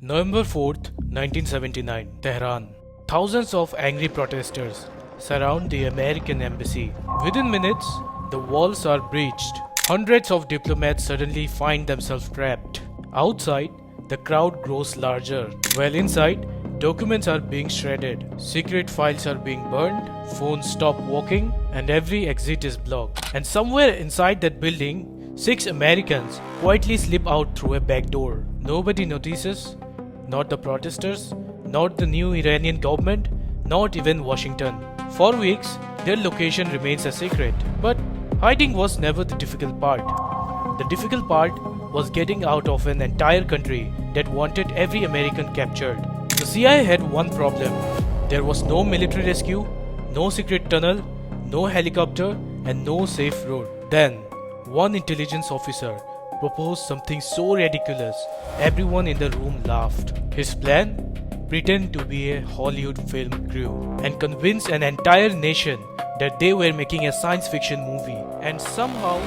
November 4th, 1979, Tehran. Thousands of angry protesters surround the American embassy. Within minutes, the walls are breached. Hundreds of diplomats suddenly find themselves trapped. Outside, the crowd grows larger, while inside, documents are being shredded, secret files are being burned, phones stop working, and every exit is blocked. And somewhere inside that building, 6 Americans quietly slip out through a back door. Nobody notices, not the protesters, not the new Iranian government, not even Washington. For weeks, their location remains a secret. But hiding was never the difficult part. The difficult part was getting out of an entire country that wanted every American captured. The CIA had one problem. There was no military rescue, no secret tunnel, no helicopter, and no safe road. Then, one intelligence officer proposed something so ridiculous, everyone in the room laughed. His plan? Pretend to be a Hollywood film crew and convince an entire nation that they were making a science fiction movie. And somehow,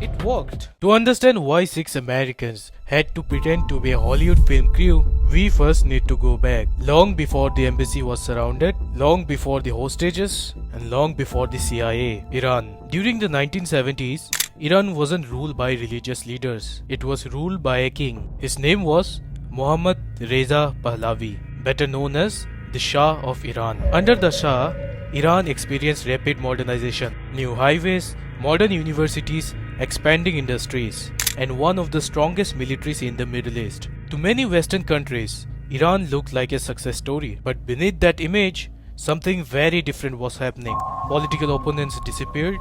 it worked. To understand why 6 Americans had to pretend to be a Hollywood film crew, we first need to go back long before the embassy was surrounded, long before the hostages, and long before the CIA. Iran. During the 1970s, Iran wasn't ruled by religious leaders. It was ruled by a king. His name was Mohammad Reza Pahlavi, better known as the Shah of Iran. Under the Shah, Iran experienced rapid modernization, new highways, modern universities, expanding industries, and one of the strongest militaries in the Middle East. To many Western countries, Iran looked like a success story. But beneath that image, something very different was happening. Political opponents disappeared,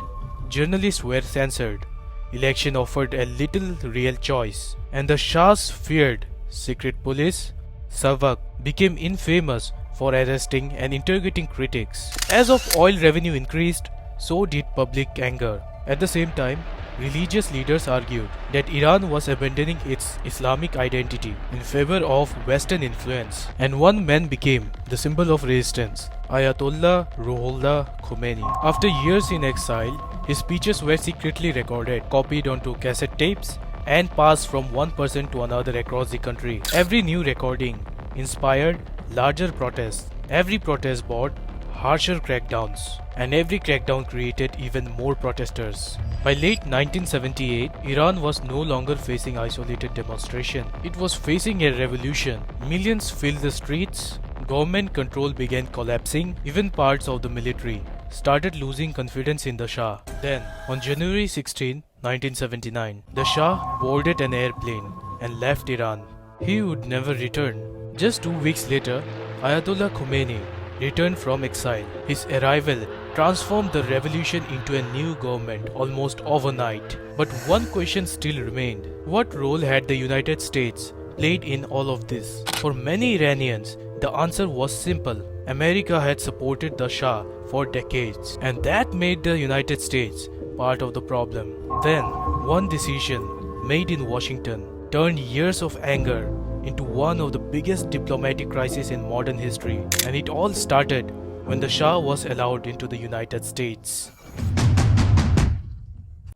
journalists were censored, election offered a little real choice, and the Shah's feared secret police, Savak, became infamous for arresting and interrogating critics. As of oil revenue increased, so did public anger. At the same time, religious leaders argued that Iran was abandoning its Islamic identity in favor of Western influence, and one man became the symbol of resistance, Ayatollah Ruhollah Khomeini. After years in exile, his speeches were secretly recorded, copied onto cassette tapes, and passed from one person to another across the country. Every new recording inspired larger protests. Every protest brought harsher crackdowns, and every crackdown created even more protesters. By late 1978, Iran was no longer facing isolated demonstration. It was facing a revolution. Millions filled the streets, government control began collapsing, even parts of the military started losing confidence in the Shah. Then, on January 16, 1979, the Shah boarded an airplane and left Iran. He would never return. Just 2 weeks later, Ayatollah Khomeini returned from exile. His arrival transformed the revolution into a new government almost overnight. But one question still remained. What role had the United States played in all of this? For many Iranians, the answer was simple. America had supported the Shah for decades, and that made the United States part of the problem. Then, one decision made in Washington turned years of anger into one of the biggest diplomatic crises in modern history, and it all started when the Shah was allowed into the United States.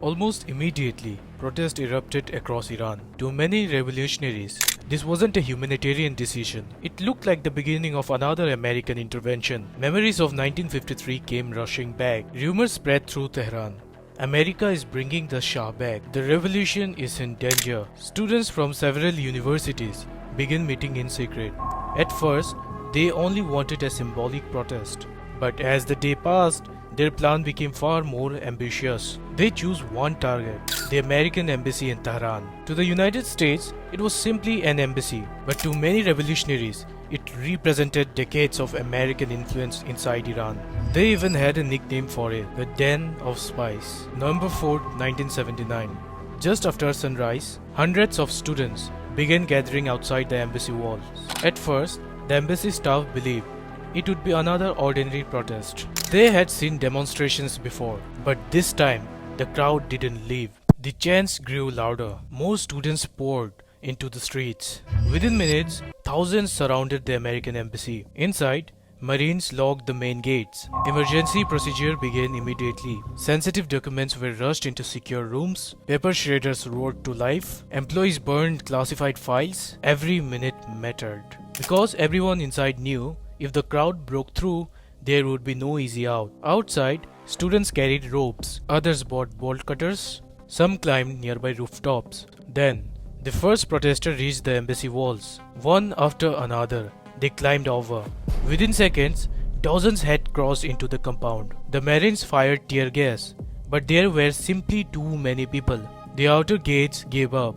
Almost immediately, protests erupted across Iran. To many revolutionaries, this wasn't a humanitarian decision. It looked like the beginning of another American intervention. Memories of 1953 came rushing back. Rumors spread through Tehran. America is bringing the Shah back. The revolution is in danger. Students from several universities began meeting in secret. At first, they only wanted a symbolic protest. But as the day passed, their plan became far more ambitious. They chose one target, the American embassy in Tehran. To the United States, it was simply an embassy. But to many revolutionaries, it represented decades of American influence inside Iran. They even had a nickname for it, the Den of Spies. November 4, 1979. Just after sunrise, hundreds of students began gathering outside the embassy walls. At first, the embassy staff believed it would be another ordinary protest. They had seen demonstrations before, but this time, the crowd didn't leave. The chants grew louder. More students poured into the streets. Within minutes, thousands surrounded the American embassy. Inside, Marines locked the main gates. Emergency procedure began immediately. Sensitive documents were rushed into secure rooms. Paper shredders roared to life. Employees burned classified files. Every minute mattered. Because everyone inside knew if the crowd broke through, there would be no easy out. Outside, students carried ropes. Others bought bolt cutters. Some climbed nearby rooftops. Then, the first protester reached the embassy walls. One after another, they climbed over. Within seconds, dozens had crossed into the compound. The Marines fired tear gas, but there were simply too many people. The outer gates gave up.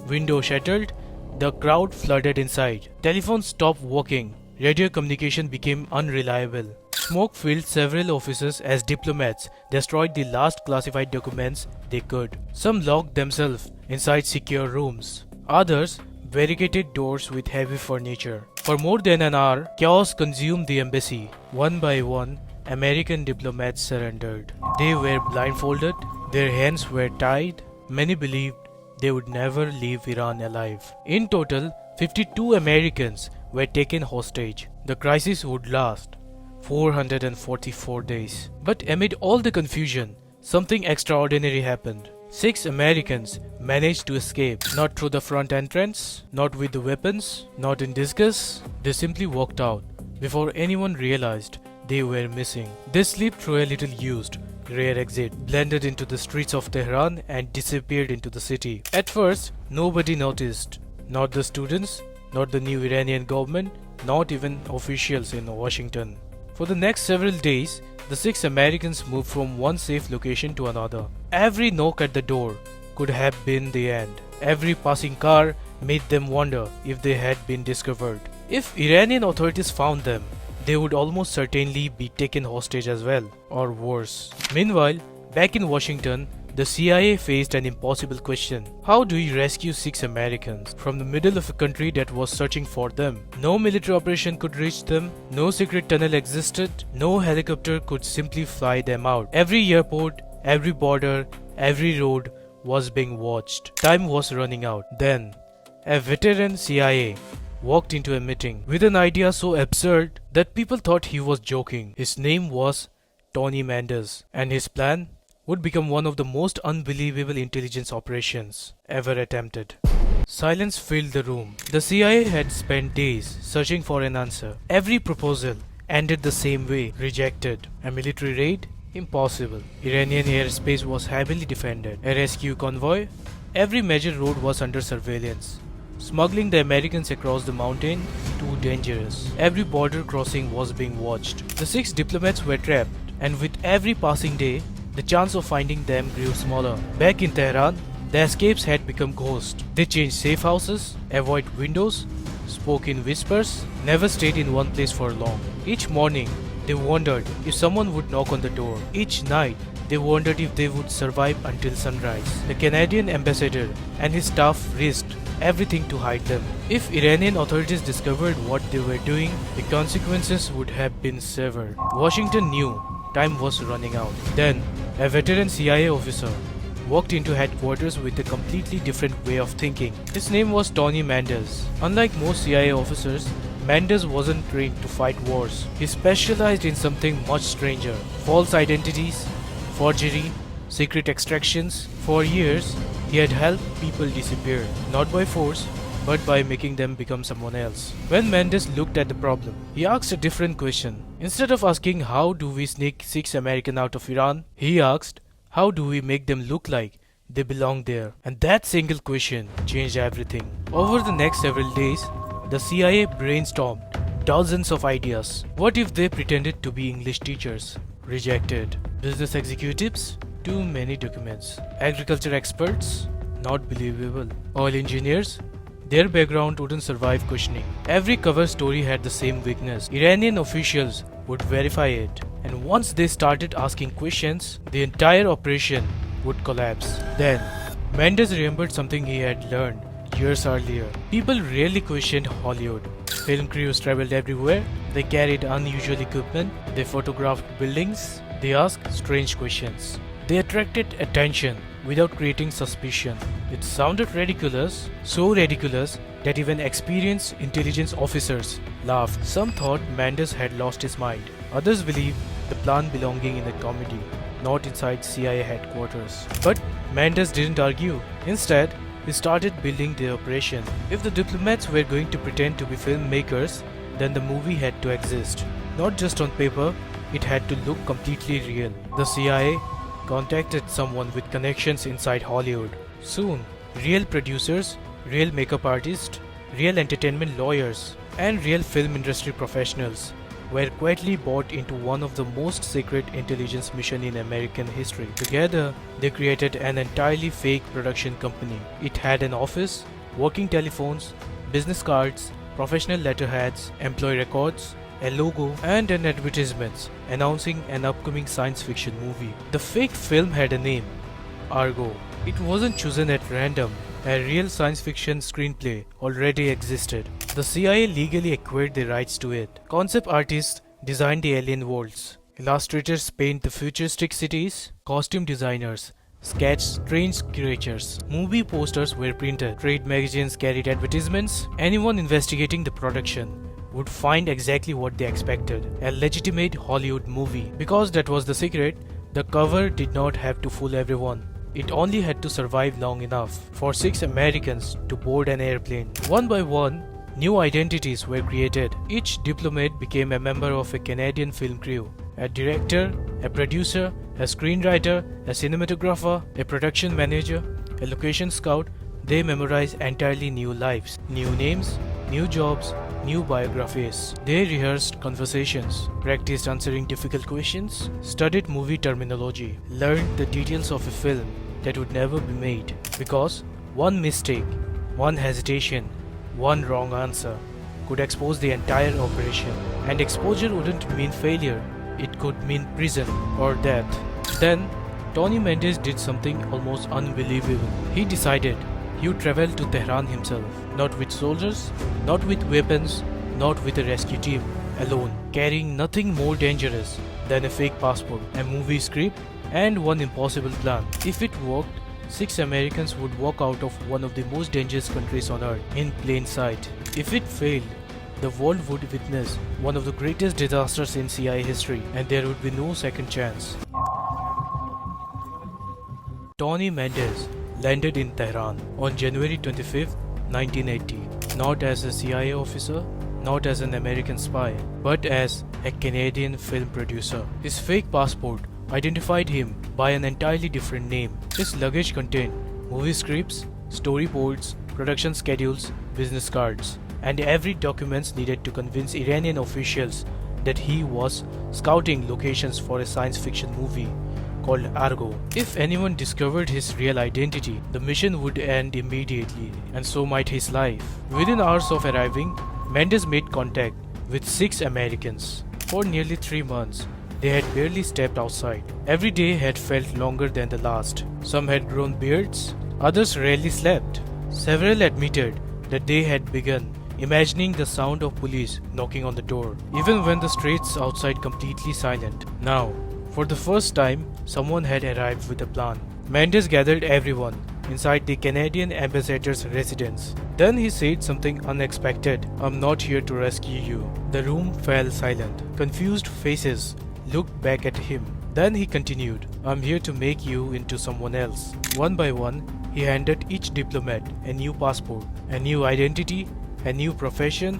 Windows shattered. The crowd flooded inside. Telephones stopped working. Radio communication became unreliable. Smoke filled several offices as diplomats destroyed the last classified documents they could. Some locked themselves inside secure rooms. Others barricaded doors with heavy furniture. For more than an hour, chaos consumed the embassy. One by one, American diplomats surrendered. They were blindfolded, their hands were tied. Many believed they would never leave Iran alive. In total, 52 Americans were taken hostage. The crisis would last 444 days. But amid all the confusion, something extraordinary happened. 6 Americans managed to escape, not through the front entrance, not with the weapons, not in disguise. They simply walked out before anyone realized they were missing. They slipped through a little used, rear exit, blended into the streets of Tehran and disappeared into the city. At first, nobody noticed. Not the students, not the new Iranian government, not even officials in Washington. For the next several days, the 6 Americans moved from one safe location to another. Every knock at the door could have been the end. Every passing car made them wonder if they had been discovered. If Iranian authorities found them, they would almost certainly be taken hostage as well, or worse. Meanwhile, back in Washington, the CIA faced an impossible question. How do you rescue 6 Americans from the middle of a country that was searching for them? No military operation could reach them, no secret tunnel existed, no helicopter could simply fly them out. Every airport, every border, every road was being watched. Time was running out. Then, a veteran CIA walked into a meeting with an idea so absurd that people thought he was joking. His name was Tony Mendez, and his plan would become one of the most unbelievable intelligence operations ever attempted. Silence filled the room. The CIA had spent days searching for an answer. Every proposal ended the same way: rejected. A military raid? Impossible. Iranian airspace was heavily defended. A rescue convoy? Every major road was under surveillance. Smuggling the Americans across the mountain? Too dangerous. Every border crossing was being watched. The 6 diplomats were trapped, and with every passing day, the chance of finding them grew smaller. Back in Tehran, the escapes had become ghosts. They changed safe houses, avoided windows, spoke in whispers, never stayed in one place for long. Each morning, they wondered if someone would knock on the door. Each night, they wondered if they would survive until sunrise. The Canadian ambassador and his staff risked everything to hide them. If Iranian authorities discovered what they were doing, the consequences would have been severe. Washington knew time was running out. Then, a veteran CIA officer walked into headquarters with a completely different way of thinking. His name was Tony Mendez. Unlike most CIA officers, Mendez wasn't trained to fight wars. He specialized in something much stranger: false identities, forgery, secret extractions. For years, he had helped people disappear, not by force, but by making them become someone else. When Mendez looked at the problem, he asked a different question. Instead of asking how do we sneak 6 Americans out of Iran, he asked how do we make them look like they belong there. And that single question changed everything. Over the next several days, the CIA brainstormed dozens of ideas. What if they pretended to be English teachers? Rejected. Business executives? Too many documents. Agriculture experts? Not believable. Oil engineers? Their background wouldn't survive questioning. Every cover story had the same weakness. Iranian officials would verify it, and once they started asking questions, the entire operation would collapse. Then, Mendez remembered something he had learned years earlier. People rarely questioned Hollywood. Film crews traveled everywhere. They carried unusual equipment. They photographed buildings. They asked strange questions. They attracted attention without creating suspicion. It sounded ridiculous, so ridiculous that even experienced intelligence officers laughed. Some thought Mendez had lost his mind. Others believed the plan belonging in a comedy, not inside CIA headquarters. But Mendez didn't argue. Instead, he started building the operation. If the diplomats were going to pretend to be filmmakers, then the movie had to exist. Not just on paper, it had to look completely real. The CIA contacted someone with connections inside Hollywood. Soon, real producers, real makeup artists, real entertainment lawyers, and real film industry professionals were quietly brought into one of the most secret intelligence missions in American history. Together, they created an entirely fake production company. It had an office, working telephones, business cards, professional letterheads, employee records, a logo, and an advertisement announcing an upcoming science fiction movie. The fake film had a name, Argo. It wasn't chosen at random. A real science fiction screenplay already existed. The CIA legally acquired the rights to it. Concept artists designed the alien worlds. Illustrators paint the futuristic cities. Costume designers sketched strange creatures. Movie posters were printed. Trade magazines carried advertisements. Anyone investigating the production would find exactly what they expected, a legitimate Hollywood movie. Because that was the secret, the cover did not have to fool everyone. It only had to survive long enough for 6 Americans to board an airplane. One by one, new identities were created. Each diplomat became a member of a Canadian film crew. A director, a producer, a screenwriter, a cinematographer, a production manager, a location scout. They memorized entirely new lives, new names, new jobs, new biographies. They rehearsed conversations, practiced answering difficult questions, studied movie terminology, learned the details of a film that would never be made. Because one mistake, one hesitation, one wrong answer could expose the entire operation. And exposure wouldn't mean failure, it could mean prison or death. Then, Tony Mendez did something almost unbelievable. He decided he would travel to Tehran himself, not with soldiers, not with weapons, not with a rescue team, alone, carrying nothing more dangerous than a fake passport, a movie script, and one impossible plan. If it worked, 6 Americans would walk out of one of the most dangerous countries on earth in plain sight. If it failed, the world would witness one of the greatest disasters in CIA history, and there would be no second chance. Tony Mendez landed in Tehran on January 25, 1980, not as a CIA officer, not as an American spy, but as a Canadian film producer. His fake passport identified him by an entirely different name. His luggage contained movie scripts, storyboards, production schedules, business cards, and every document needed to convince Iranian officials that he was scouting locations for a science fiction movie called Argo. If anyone discovered his real identity, the mission would end immediately, and so might his life. Within hours of arriving, Mendez made contact with 6 Americans. For nearly 3 months, they had barely stepped outside. Every day had felt longer than the last. Some had grown beards, others rarely slept. Several admitted that they had begun imagining the sound of police knocking on the door, even when the streets outside completely silent. Now, for the first time, someone had arrived with a plan. Mendez gathered everyone inside the Canadian ambassador's residence. Then he said something unexpected. "I'm not here to rescue you." The room fell silent. Confused faces looked back at him. Then he continued, "I'm here to make you into someone else." One by one, he handed each diplomat a new passport, a new identity, a new profession.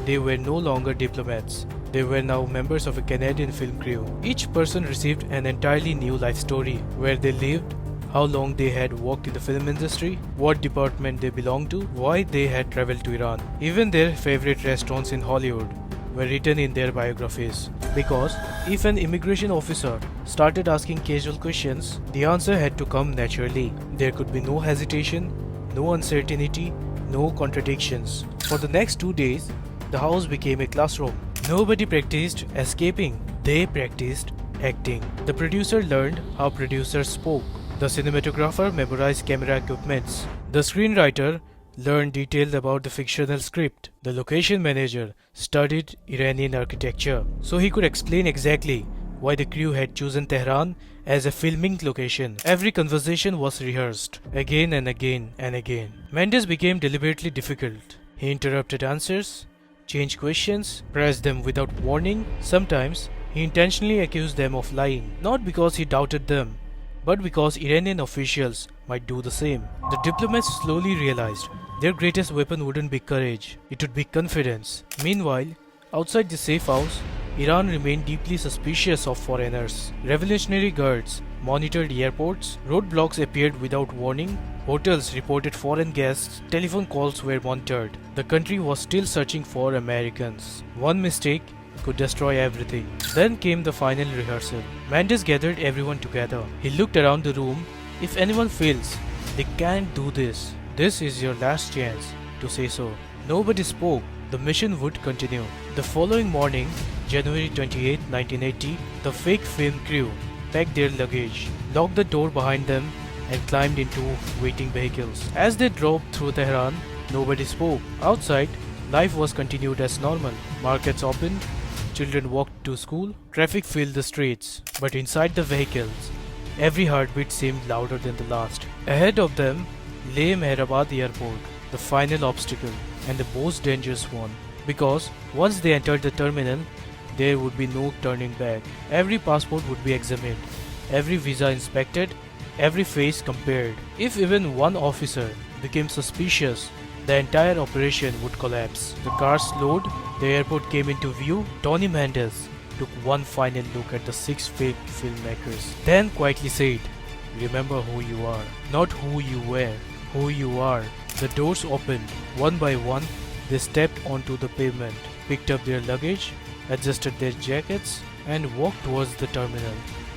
They were no longer diplomats. They were now members of a Canadian film crew. Each person received an entirely new life story, where they lived, how long they had worked in the film industry, what department they belonged to, why they had traveled to Iran. Even their favorite restaurants in Hollywood were written in their biographies. Because if an immigration officer started asking casual questions, the answer had to come naturally. There could be no hesitation, no uncertainty, no contradictions. For the next 2 days, the house became a classroom. Nobody practiced escaping, they practiced acting. The producer learned how producers spoke. The cinematographer memorized camera equipments. The screenwriter learned details about the fictional script. The location manager studied Iranian architecture, so he could explain exactly why the crew had chosen Tehran as a filming location. Every conversation was rehearsed again and again and again. Mendez became deliberately difficult. He interrupted answers, changed questions, pressed them without warning. Sometimes he intentionally accused them of lying, not because he doubted them, but because Iranian officials might do the same. The diplomats slowly realized their greatest weapon wouldn't be courage, it would be confidence. Meanwhile, outside the safe house, Iran remained deeply suspicious of foreigners. Revolutionary guards monitored airports, roadblocks appeared without warning, hotels reported foreign guests, telephone calls were monitored. The country was still searching for Americans. One mistake could destroy everything. Then came the final rehearsal. Mendez gathered everyone together. He looked around the room. If anyone fails, they can't do this. This is your last chance to say so. Nobody spoke. The mission would continue. The following morning, January 28, 1980, the fake film crew packed their luggage, locked the door behind them, and climbed into waiting vehicles. As they drove through Tehran, nobody spoke. Outside, life was continued as normal. Markets opened, children walked to school, traffic filled the streets. But inside the vehicles, every heartbeat seemed louder than the last. Ahead of them lay Mehrabad Airport, the final obstacle, and the most dangerous one. Because once they entered the terminal, there would be no turning back. Every passport would be examined, every visa inspected, every face compared. If even one officer became suspicious, the entire operation would collapse. The car slowed, the airport came into view. Tony Mendez took one final look at the 6 fake filmmakers, then quietly said, "Remember who you are, not who you were, who you are." The doors opened. One by one, they stepped onto the pavement, picked up their luggage, adjusted their jackets, and walked towards the terminal,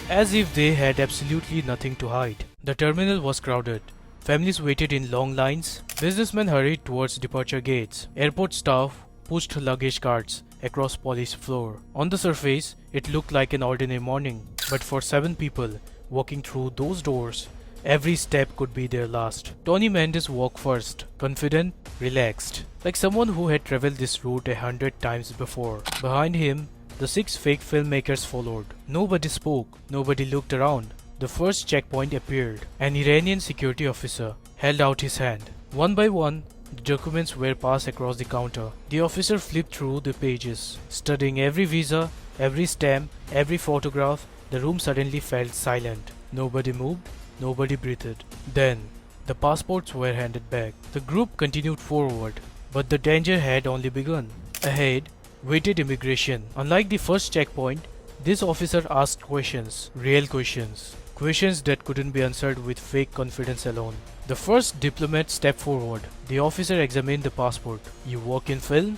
as if they had absolutely nothing to hide. The terminal was crowded. Families waited in long lines. Businessmen hurried towards departure gates. Airport staff pushed luggage carts across polished floor. On the surface, it looked like an ordinary morning, but for 7 people walking through those doors, every step could be their last. Tony Mendez walked first, confident, relaxed, like someone who had traveled this route 100 times before. Behind him, the 6 fake filmmakers followed. Nobody spoke, nobody looked around. The first checkpoint appeared. An Iranian security officer held out his hand. One by one, the documents were passed across the counter. The officer flipped through the pages, studying every visa, every stamp, every photograph. The room suddenly felt silent. Nobody moved, nobody breathed. Then, the passports were handed back. The group continued forward, but the danger had only begun. Ahead waited immigration. Unlike the first checkpoint, this officer asked questions, real questions. Questions that couldn't be answered with fake confidence alone. The first diplomat stepped forward. The officer examined the passport. "You work in film?"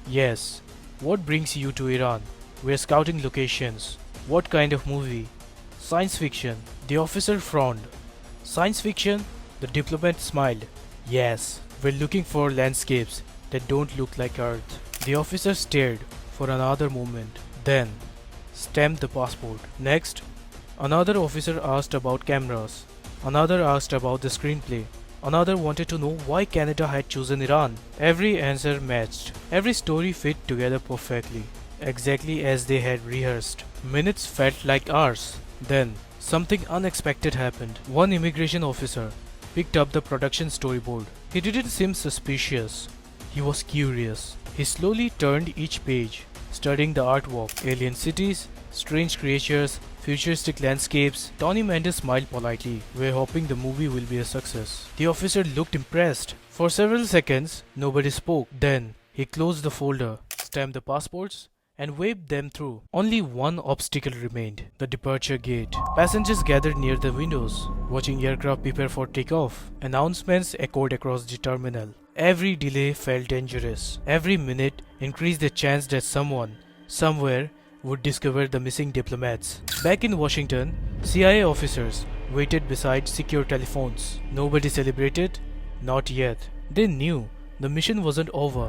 "Yes." "What brings you to Iran?" "We're scouting locations." "What kind of movie?" "Science fiction." The officer frowned. "Science fiction?" The diplomat smiled. "Yes, we're looking for landscapes that don't look like Earth." The officer stared for another moment, then stamped the passport. Next, another officer asked about cameras. Another asked about the screenplay. Another wanted to know why Canada had chosen Iran. Every answer matched. Every story fit together perfectly, exactly as they had rehearsed. Minutes felt like hours. Then, something unexpected happened. One immigration officer picked up the production storyboard. He didn't seem suspicious. He was curious. He slowly turned each page, studying the artwork, alien cities, strange creatures, futuristic landscapes. Tony Mendez smiled politely. "We're hoping the movie will be a success." The officer looked impressed. For several seconds, nobody spoke. Then, he closed the folder, stamped the passports, and waved them through. Only one obstacle remained, the departure gate. Passengers gathered near the windows, watching aircraft prepare for takeoff. Announcements echoed across the terminal. Every delay felt dangerous. Every minute increased the chance that someone, somewhere, would discover the missing diplomats. Back in Washington, CIA officers waited beside secure telephones. Nobody celebrated, not yet. They knew the mission wasn't over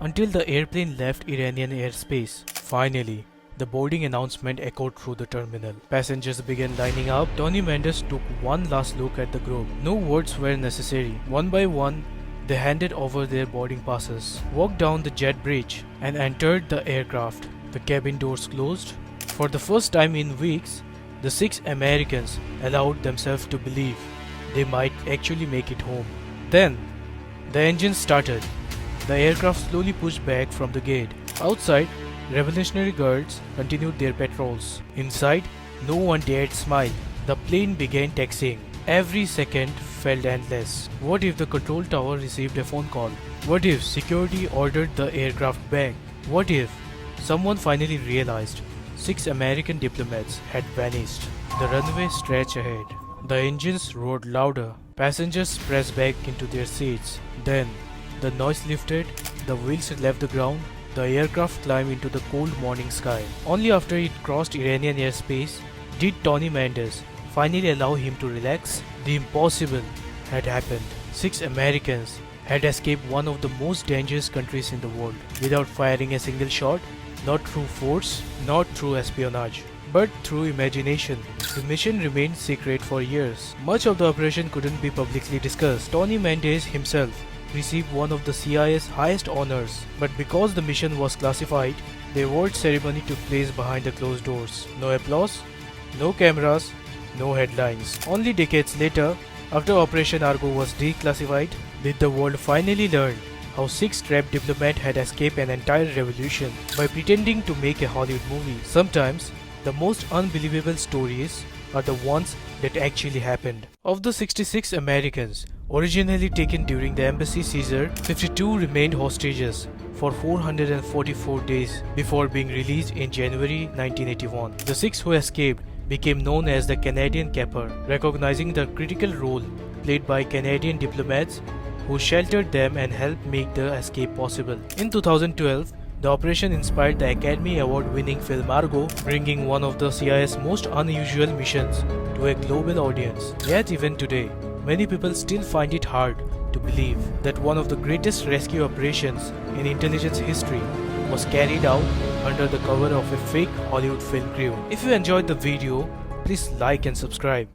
until the airplane left Iranian airspace. Finally, the boarding announcement echoed through the terminal. Passengers began lining up. Tony Mendez took one last look at the group. No words were necessary. One by one, they handed over their boarding passes, walked down the jet bridge, and entered the aircraft. The cabin doors closed. For the first time in weeks, the 6 Americans allowed themselves to believe they might actually make it home. Then, the engine started. The aircraft slowly pushed back from the gate. Outside, Revolutionary Guards continued their patrols. Inside, no one dared smile. The plane began taxiing. Every second felt endless. What if the control tower received a phone call? What if security ordered the aircraft back? What if someone finally realized 6 American diplomats had vanished? The runway stretched ahead. The engines roared louder. Passengers pressed back into their seats. Then, the noise lifted, the wheels left the ground, the aircraft climbed into the cold morning sky. Only after it crossed Iranian airspace did Tony Mendez finally allow him to relax. The impossible had happened. 6 Americans had escaped one of the most dangerous countries in the world without firing a single shot, not through force, not through espionage, but through imagination. The mission remained secret for years. Much of the operation couldn't be publicly discussed. Tony Mendez himself received one of the CIA's highest honors, but because the mission was classified, the award ceremony took place behind the closed doors. No applause, no cameras, no headlines. Only decades later, after Operation Argo was declassified, did the world finally learn how 6 trapped diplomats had escaped an entire revolution by pretending to make a Hollywood movie. Sometimes, the most unbelievable stories are the ones that actually happened. Of the 66 Americans originally taken during the embassy seizure, 52 remained hostages for 444 days before being released in January 1981. The 6 who escaped became known as the Canadian Capper, recognizing the critical role played by Canadian diplomats who sheltered them and helped make the escape possible. In 2012, the operation inspired the Academy Award-winning film Argo, bringing one of the CIA's most unusual missions to a global audience. Yet even today, many people still find it hard to believe that one of the greatest rescue operations in intelligence history was carried out under the cover of a fake Hollywood film crew. If you enjoyed the video, please like and subscribe.